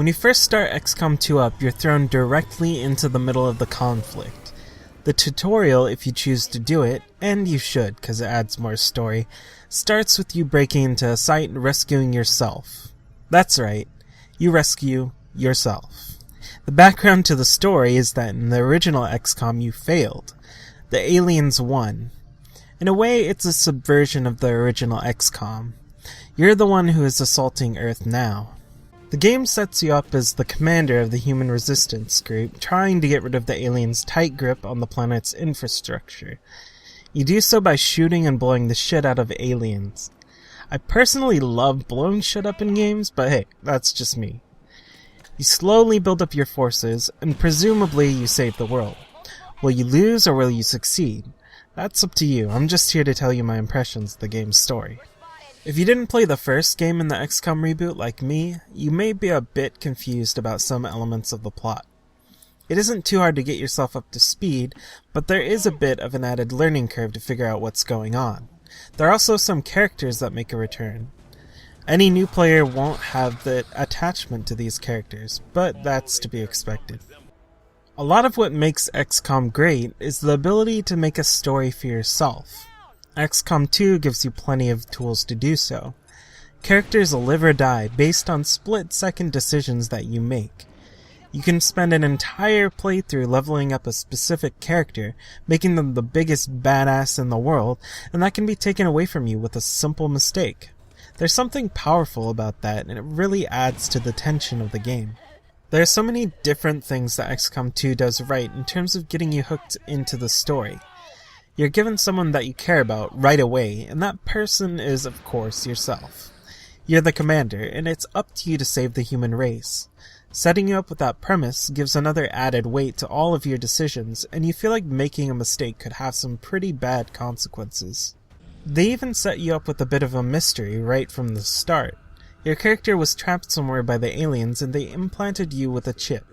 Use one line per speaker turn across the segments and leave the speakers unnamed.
When you first start XCOM 2 up, you're thrown directly into the middle of the conflict. The tutorial, if you choose to do it, and you should because it adds more story, starts with you breaking into a site and rescuing yourself. That's right, you rescue yourself. The background to the story is that in the original XCOM you failed. The aliens won. In a way, it's a subversion of the original XCOM. You're the one who is assaulting Earth now. The game sets you up as the commander of the human resistance group, trying to get rid of the aliens' tight grip on the planet's infrastructure. You do so by shooting and blowing the shit out of aliens. I personally love blowing shit up in games, but hey, that's just me. You slowly build up your forces, and presumably you save the world. Will you lose or will you succeed? That's up to you. I'm just here to tell you my impressions of the game's story. If you didn't play the first game in the XCOM reboot like me, you may be a bit confused about some elements of the plot. It isn't too hard to get yourself up to speed, but there is a bit of an added learning curve to figure out what's going on. There are also some characters that make a return. Any new player won't have the attachment to these characters, but that's to be expected. A lot of what makes XCOM great is the ability to make a story for yourself. XCOM 2 gives you plenty of tools to do so. Characters live or die based on split-second decisions that you make. You can spend an entire playthrough leveling up a specific character, making them the biggest badass in the world, and that can be taken away from you with a simple mistake. There's something powerful about that, and it really adds to the tension of the game. There are so many different things that XCOM 2 does right in terms of getting you hooked into the story. You're given someone that you care about right away, and that person is, of course, yourself. You're the commander, and it's up to you to save the human race. Setting you up with that premise gives another added weight to all of your decisions, and you feel like making a mistake could have some pretty bad consequences. They even set you up with a bit of a mystery right from the start. Your character was trapped somewhere by the aliens, and they implanted you with a chip.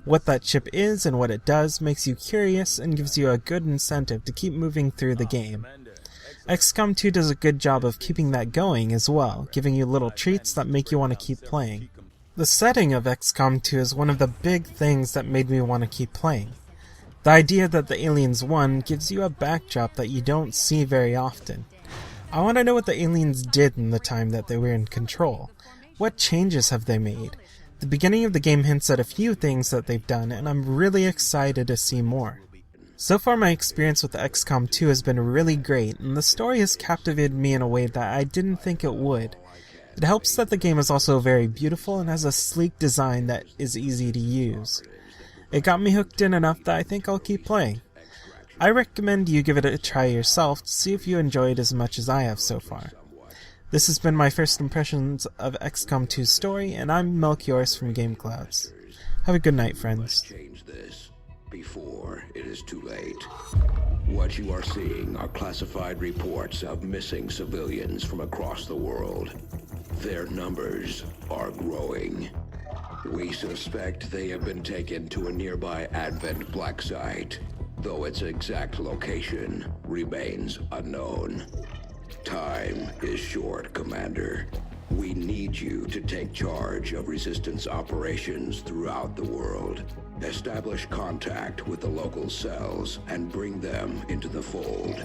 What that chip is and what it does makes you curious and gives you a good incentive to keep moving through the game. XCOM 2 does a good job of keeping that going as well, giving you little treats that make you want to keep playing. The setting of XCOM 2 is one of the big things that made me want to keep playing. The idea that the aliens won gives you a backdrop that you don't see very often. I want to know what the aliens did in the time that they were in control. What changes have they made? The beginning of the game hints at a few things that they've done, and I'm really excited to see more. So far my experience with XCOM 2 has been really great, and the story has captivated me in a way that I didn't think it would. It helps that the game is also very beautiful and has a sleek design that is easy to use. It got me hooked in enough that I think I'll keep playing. I recommend you give it a try yourself to see if you enjoy it as much as I have so far. This has been my first impressions of XCOM 2's story, and I'm Melchiorus from Game Clouds. Have a good night, friends.
Change this before it is too late. What you are seeing are classified reports of missing civilians from across the world. Their numbers are growing. We suspect they have been taken to a nearby Advent black site, though its exact location remains unknown. Time is short, Commander. We need you to take charge of resistance operations throughout the world. Establish contact with the local cells and bring them into the fold.